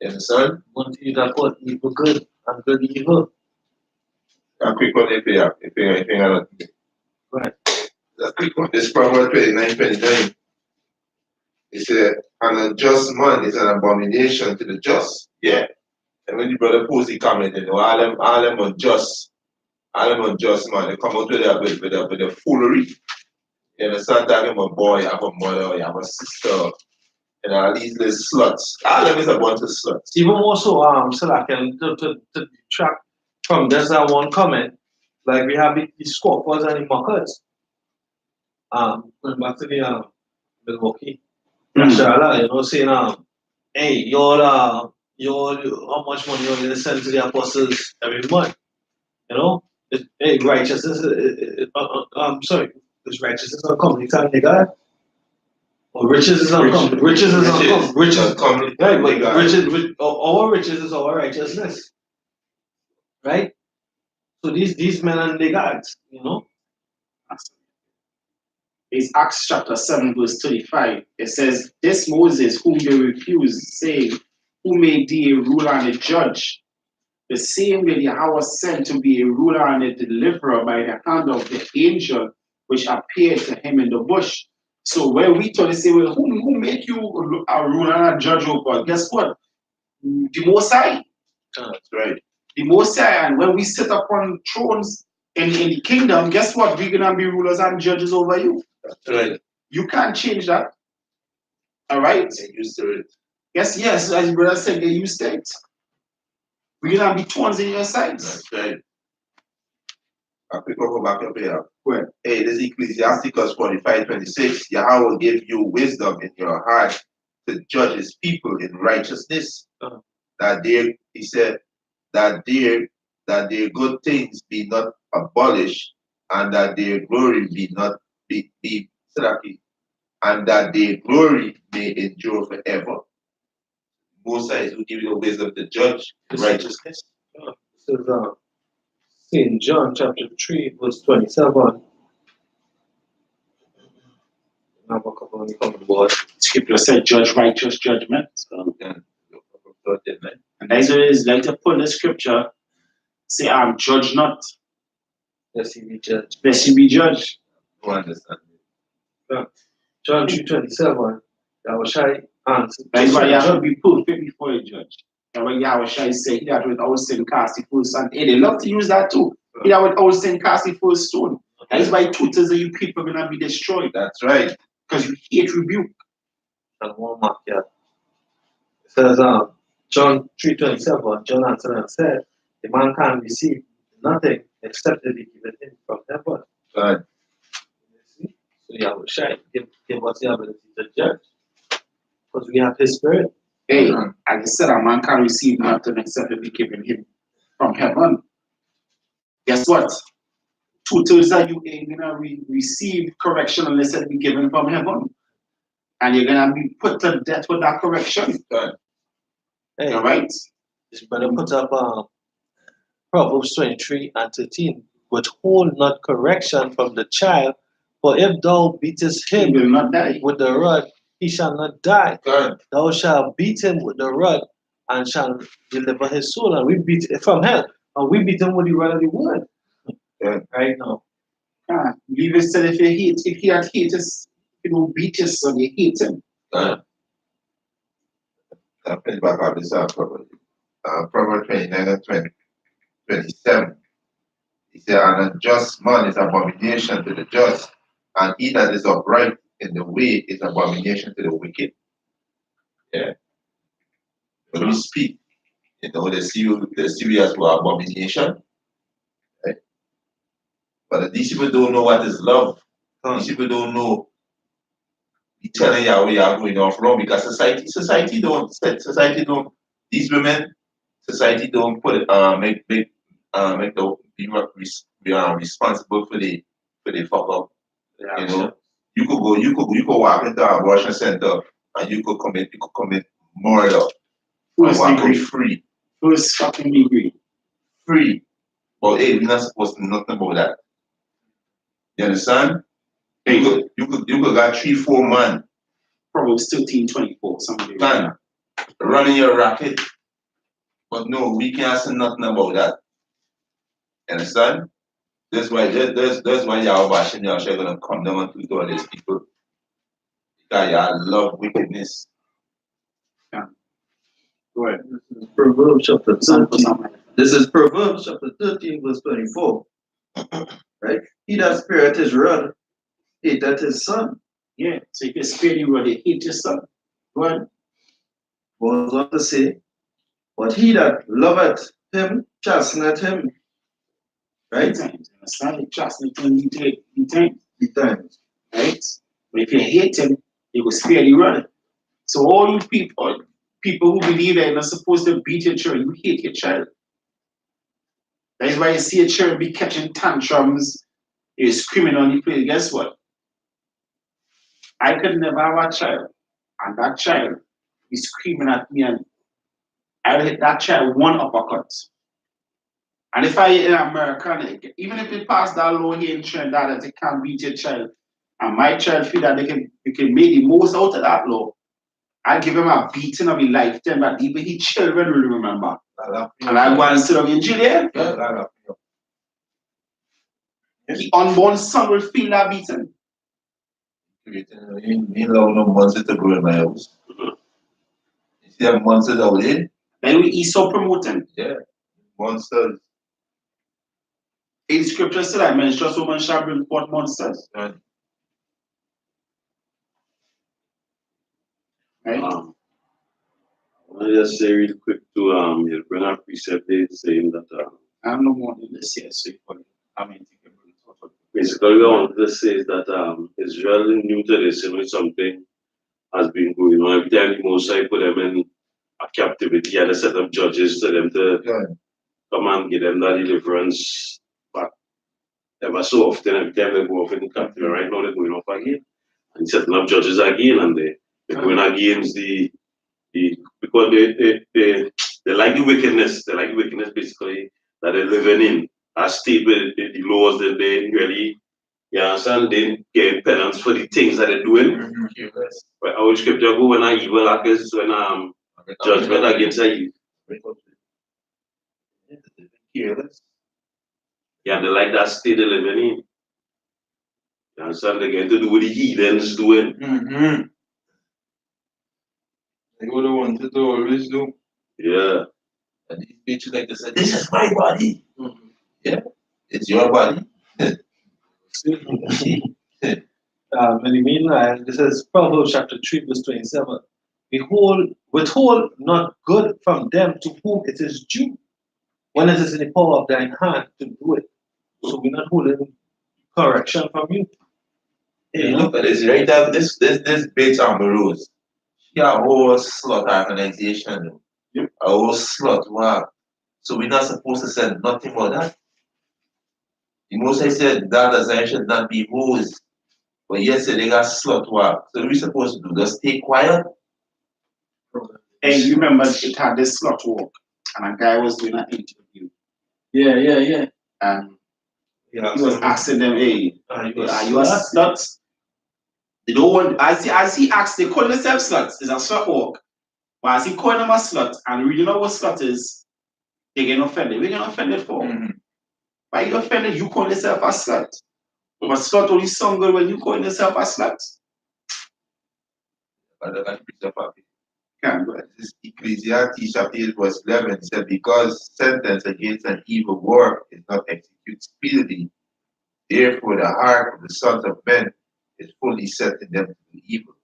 You understand? One thing that called evil good and good evil. A quick one if you Right. A quick one. This Proverbs 29:29. It said, an unjust man is an abomination to the just. Yeah. And when the brother Posey commented, you know, all them unjust man, they come out with a foolery. You understand? Talking about boy, you have a mother, you have a sister, and all these little sluts. All of them is a bunch of sluts. Even more so, so I can to detract from this one comment, like we have the scoffers and the mockers. Going back to the Milwaukee, Charlotte, you know, saying hey, y'all how much money you're gonna send to the apostles every month? You know, hey, righteousness. I'm sorry, is righteousness uncommon time to God? Or riches is uncommon. Riches is uncommon. Riches, uncommon. right? But riches, our riches is our righteousness, right? So these men and the gods, you know. It's Acts chapter 7, verse 35. It says, this Moses whom they refused, saying, who made thee a ruler and a judge? The same way Yahweh sent to be a ruler and a deliverer by the hand of the angel which appeared to him in the bush. So when we try to say, well, who make you a ruler and a judge over? Guess what? The Most High. That's right. The Most High. And when we sit upon thrones in the kingdom, guess what? We're gonna be rulers and judges over you. That's right. You can't change that. All right? Get used to it. Yes, as brother said, get used to it. We're gonna be thorns in your sides. That's right. I'll quick go back up here. Well, Hey, this is Ecclesiasticus 45:26. Yahweh will give you wisdom in your heart to judge his people in righteousness. He said, that their good things be not abolished, and that their glory be not be and that their glory may endure forever. Most High will give you the wisdom to judge righteousness. This is St. John chapter 3, verse 27. Scripture said, judge righteous judgment. And that's what it is. Like to put the scripture, say, judge not, Lest he be judged. lest he be judged. You understand? John 3:27. Yahushua answered. That's why you have to be perfect before you judge. And when Yahushua say, he that without sin cast the first stone. Hey, they love to use that too. He that without sin cast the first stone. That's why two-thirds of you people are gonna be destroyed. That's right. Because you hate rebuke. And one mark, yeah. It says, John 3:27. John answered and said, the man can't receive nothing except it be given him from heaven. Right. So Yahushua give us the ability to judge. Because we have his spirit. Hey, as I said, a man can't receive nothing except it be given him from heaven. guess what? 2/3 of you ain't gonna receive correction unless it be given from heaven. And you're gonna be put to death with that correction. Hey, All right? this brother put up Proverbs 23 and 13. Withhold not correction from the child, for if thou beatest He him will not die. with the rod, he shall not die. Good. Thou shalt beat him with the rod and shall deliver his soul. And we beat from hell. And we beat him with the rod of the word. Yeah. Right now. Leave it said if he had hate us, he will beat his son, you hate him. Good. I'll finish back up this Proverbs. Proverbs 29 and 27. He said, an unjust man is abomination to the just, and he that is upright in the way is abomination to the wicked. Yeah. When we speak, they see you as well abomination. Right? But these people don't know what is love. These people don't know. You telling Yahweh you are going off wrong because society don't, these women, society don't put it, make the be responsible for the fuck up. You know, you could walk into an abortion center and you could commit murder. First walk degree. free. First fucking degree. Free. But hey, we're not supposed to know nothing about that. You understand? You could got 3-4 man. Proverbs 13:24, something. Man, running your racket. But no, we can't say nothing about that. You understand? That's why y'all watching y'all gonna come down to all these people. Because y'all love wickedness. Go ahead. This is Proverbs chapter 13. Something. This is Proverbs chapter 13, verse 24. Right? He that spareth his rod hateth his son. Yeah, so you can spare you where they hate your son. Go ahead. Goes on to say, but he that loveth him chasteneth him. Right? Times. Understand? You trust him, you take time. He times. Right? But if you hate him, you will spare you run. So all you people who believe that you're not supposed to beat your child, you hate your child. That is why you see a child be catching tantrums, you're screaming on the place. Guess what? I could never have a child, and that child is screaming at me, and I'll hit that child one uppercut. And if I in America, even if they pass that law here in Trinidad that they can't beat your child, and my child feel that they can make the most out of that law, I give him a beating of his lifetime that even his children will remember. And I go and sit down in jail. The unborn son will feel that beating. You know no monsters to grow in my house. You see them monsters out there? Then we Esau promoting. Yeah. Monsters. In scripture said that menstruous woman shall bring forth monsters. Right. Right? I want to just say real quick to you bring up precept there saying that I have no more than this here, so you can comment. basically what I wanted to say is that Israel knew to this, something has been going on. Every time the Mosai put them in a captivity, and a set of judges to them to come and give them that deliverance. But ever so often, every time they go off in captivity, right now they're going off again. And setting up judges again, and they're going against because they like the wickedness. They like the wickedness basically that they're living in. A state where the laws that they really, you understand, they get penance for the things that they're doing. But our scripture go when an evil actors when judgment against a evil. Yeah, they like that state they're living in. You understand? They get to do what the heathens doing. They go the ones that they always do. Yeah. And these bitches like to say, this is my body. Yeah, it's your body. In the meanwhile, this is Proverbs chapter 3, verse 27. Withhold not good from them to whom it is due, when it is in the power of thine hand to do it. So we're not holding correction from you. Hey, look at this, right? This bitch on the rose. She a whole slut organization. A whole slut, wow. So we're not supposed to say nothing about that. The Most High said that the Zion should not be hoes. But yesterday they got slut walk. So we supposed to do? Just stay quiet? Hey, you remember it had this slot walk, and a guy was doing an interview, Yeah. and Yeah, he was asking them, "Hey, are you are you a slut?" They don't want. As he asked, they call themselves sluts. It's a slut walk. But as he calling them a slut, and we know what slut is, they get offended. We get offended for. Why you offended? You call yourself a slut. But slut only sound good when you call yourself a slut. Can't go ahead. This Ecclesiastes chapter 8 verse 11 said, because sentence against an evil work is not executed speedily, therefore the heart of the sons of men is fully set in them to do evil.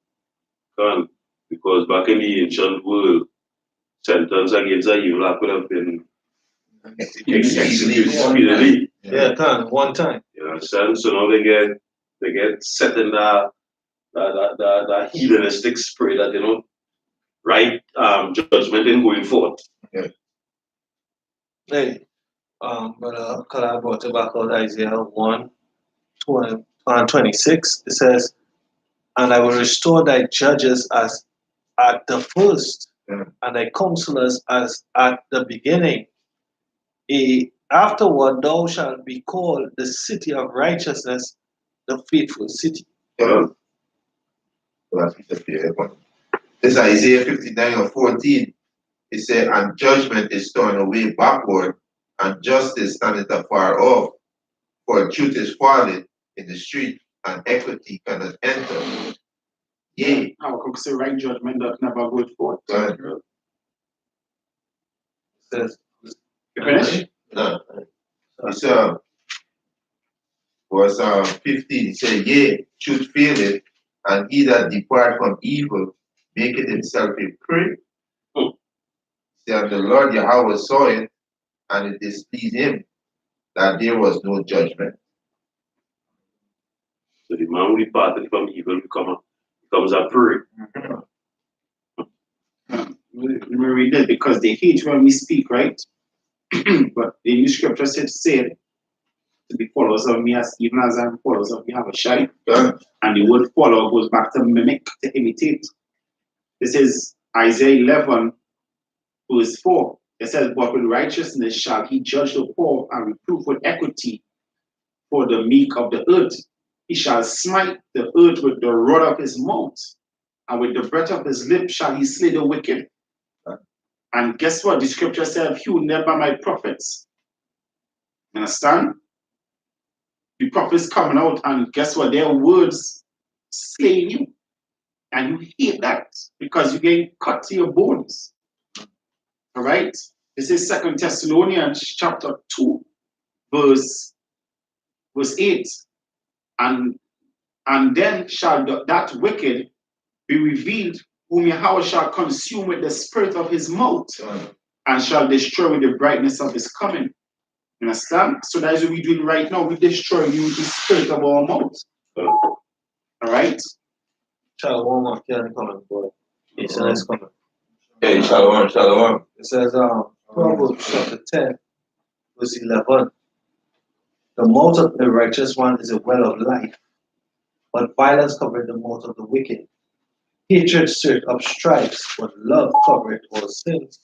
Can't. Because back in the ancient world, sentence against a evil could have been executed speedily. Yeah, can one time. You understand? So now they get set in the hedonistic spirit that right judgment in going forth. Hey, Brother Kala brought it back out Isaiah 1, 20, and 26. It says, and I will restore thy judges as at the first, and thy counselors as at the beginning. Afterward thou shalt be called the city of righteousness, the faithful city. Yeah. This Isaiah 59 or 14. It said, and judgment is torn away backward, and justice standeth afar off. For truth is fallen in the street, and equity cannot enter. Yea. How could say right judgment that never goes forth? God. It says, You finish? No. It's verse 15. It said, yea, truth faileth, and he that depart from evil maketh himself a prey. See, and the Lord Yahweh saw it, and it displeased him that there was no judgment. So the man who departed from evil becomes a prey. We read it because they hate when we speak, right? But the new scripture said to be followers of me as even as I'm followers of Yahushua. And the word follow goes back to mimic, to imitate. This is Isaiah 11, verse 4. It says, but with righteousness shall he judge the poor and reprove with equity for the meek of the earth. He shall smite the earth with the rod of his mouth, and with the breath of his lips shall he slay the wicked. And guess what? The scripture said, hewn them by my prophets. Understand? The prophets coming out, and guess what? Their words slaying you. And you hate that because you're getting cut to your bones. All right? This is 2 Thessalonians chapter 2, verse 8. And then shall that wicked be revealed, whom Yahweh shall consume with the spirit of his mouth, and shall destroy with the brightness of his coming. You understand? So that is what we're doing right now. We're destroying you with the spirit of our mouth. All right? Shalom, coming, boy. Yes, and it's coming. Hey, shalom, shalom. It says, Proverbs chapter 10, verse 11. The mouth of the righteous one is a well of life, but violence covereth the mouth of the wicked. Hatred stirreth up strifes, but love covereth all sins.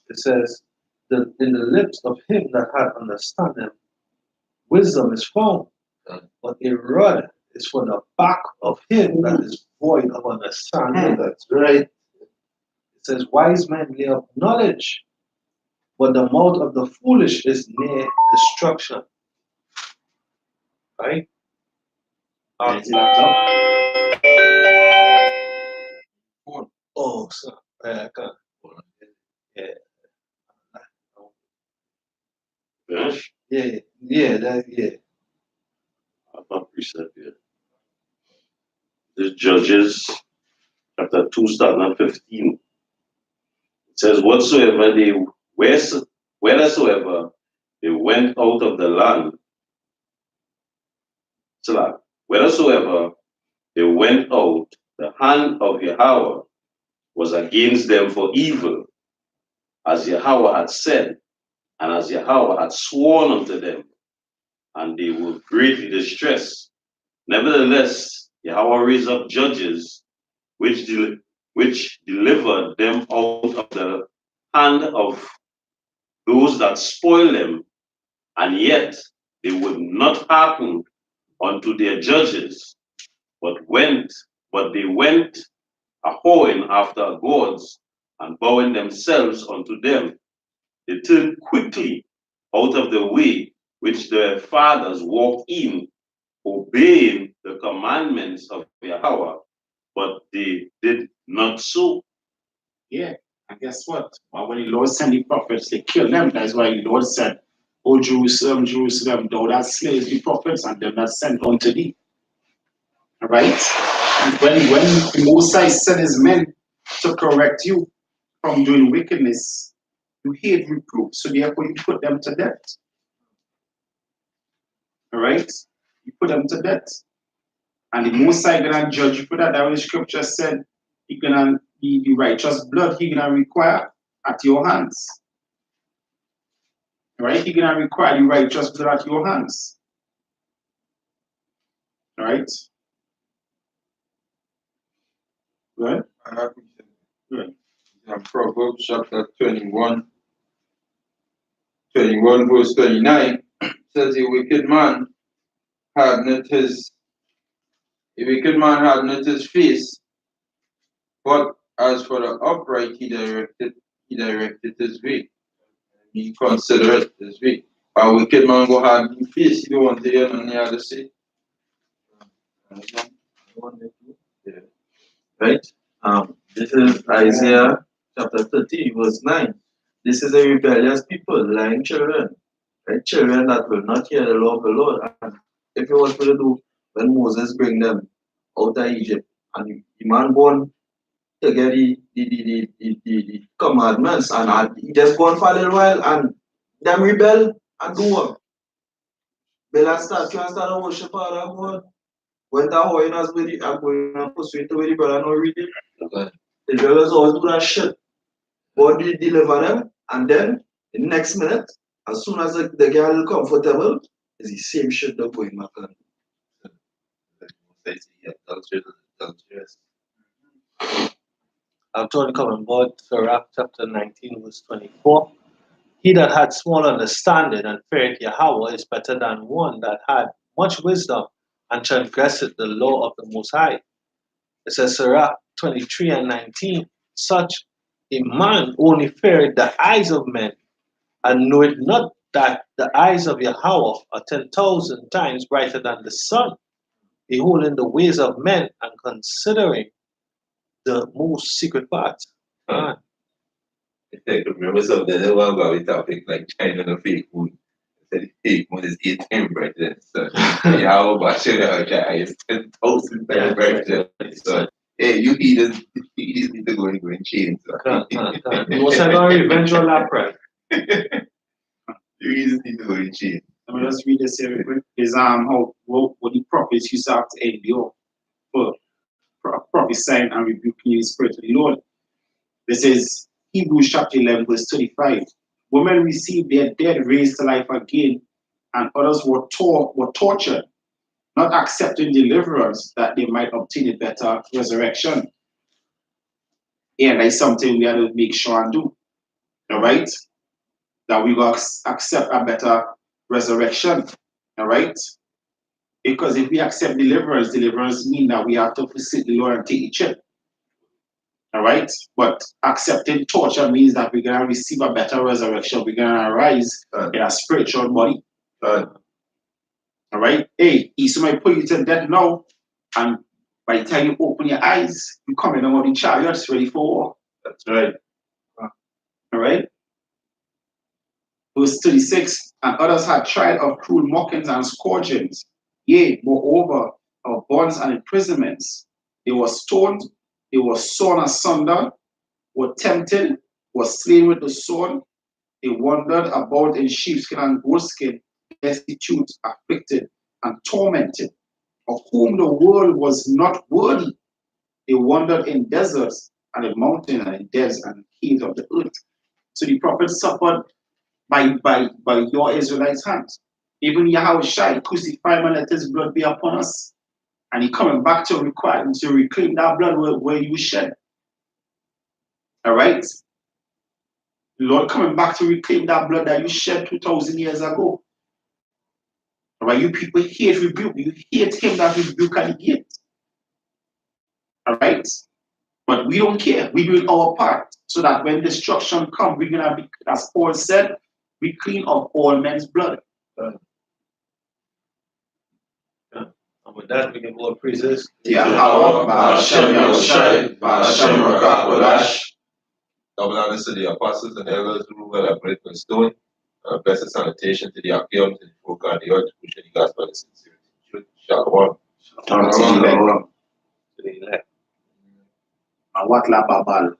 It says, in the lips of him that hath understanding, wisdom is found, but a rod is for the back of him that is void of understanding. That's right. It says, wise men lay up knowledge, but the mouth of the foolish is near destruction. Right? Oh, so I can't. Yeah. Finish? Yeah. I'm precept here. This Judges chapter 2, starting at 15. It says, whithersoever they went out of the land, whithersoever they went out, the hand of Yahweh was against them for evil, as Yahweh had said, and as Yahweh had sworn unto them. and they were greatly distressed. Nevertheless, Yahweh raised up judges which delivered them out of the hand of those that spoil them, and yet they would not hearken unto their judges, but they went a whoring after gods and bowing themselves unto them. They turned quickly out of the way which their fathers walked in, obeying the commandments of Yahweh, but they did not so. Yeah, and guess what? Well, when the Lord sent the prophets, they killed them. That's why the Lord said, O Jerusalem, Jerusalem, thou that slayest the prophets and them that sent unto thee. All right? And when the Moses sent his men to correct you from doing wickedness, you hate reproof, so therefore you put them to death. All right? You put them to death. And the Most High gonna judge you for that. That what the scripture said, he gonna be the righteous blood he gonna require at your hands. All right? He gonna require the righteous blood at your hands. All right? Good? Good. Proverbs chapter 21, verse 29 says a wicked man had not his face, but as for the upright he directed his way. He considereth his way. A wicked man go hard in face, he don't want to hear nothing he had to say. Right? This is Isaiah chapter 30, verse 9. This is a rebellious people, lying children, right? Children that will not hear the law of the Lord. And if you was to do when Moses bring them out of Egypt, and the man born to get the commandments, and he just gone for a little while, and them rebel and do what? Build a statue and start to worship other God. When that holiness with the I'm going to persuade the way the brother not read it. The brothers always do that shit. God will deliver them, and then the next minute, as soon as the girl is comfortable, it's the same shit they're going back on. I'm told to come on board Sirach chapter 19, verse 24. He that had small understanding and feared Yahweh is better than one that had much wisdom and transgresseth the law of the Most High. It says Sirach 23 and 19. Such a man only feareth the eyes of men, and knoweth not that the eyes of Yahweh are 10,000 times brighter than the sun, beholding the ways of men and considering the most secret parts. I remember something that one about the topic like China and fake food. I said fake food is 8 times brighter than the sun. How about China is 10,000 times brighter than the sun. Hey, you heathens need to go and change. What's that going to revenge on that prayer? You heathens need to go and change. Let me just read this here real quick. Is how what the prophets used to have to endure for prophesying and rebuking the spirit of the Lord. This is Hebrews chapter 11, verse 35. Women received their dead raised to life again, and others were tortured, not accepting deliverance that they might obtain a better resurrection. And that's something we have to make sure and do. All right? That we will accept a better resurrection. All right? Because if we accept deliverance means that we have to forsake the Lord and take the chip. All right? But accepting torture means that we're going to receive a better resurrection. We're going to arise in a spiritual body. All right? Hey, somebody put you to death now, and by the time you open your eyes, you come in on the chariots ready for war. That's right. All right? Verse 36, and others had tried of cruel mockings and scourgings. Yea, moreover, of bonds and imprisonments. They were stoned, they were sawn asunder, were tempted, were slain with the sword. They wandered about in sheepskin and goatskin, destitute, afflicted, and tormented, of whom the world was not worthy. They wandered in deserts and in mountains and in depths and caves of the earth. So the prophet suffered by your Israelites' hands. Even Yahushua crucified him and let his blood be upon us. And he coming back to reclaim that blood where you shed. All right? The Lord coming back to reclaim that blood that you shed 2,000 years ago. All right? You people hate rebuke. You hate him that rebuke and hate. All right? But we don't care. We do our part so that when destruction comes, we're going to be, as Paul said, we clean up all men's blood. And with that, we give Lord praises. Yahweh, Ba'ashem Yahushai, Ba'ashem Rakakodash. Double honors to the apostles and elders who were a great stone. Blessed sanitation to the Achaeum, to the folk and the earth, pushing the gospel and sincerity. Shalom. To the elect. Awat la babal.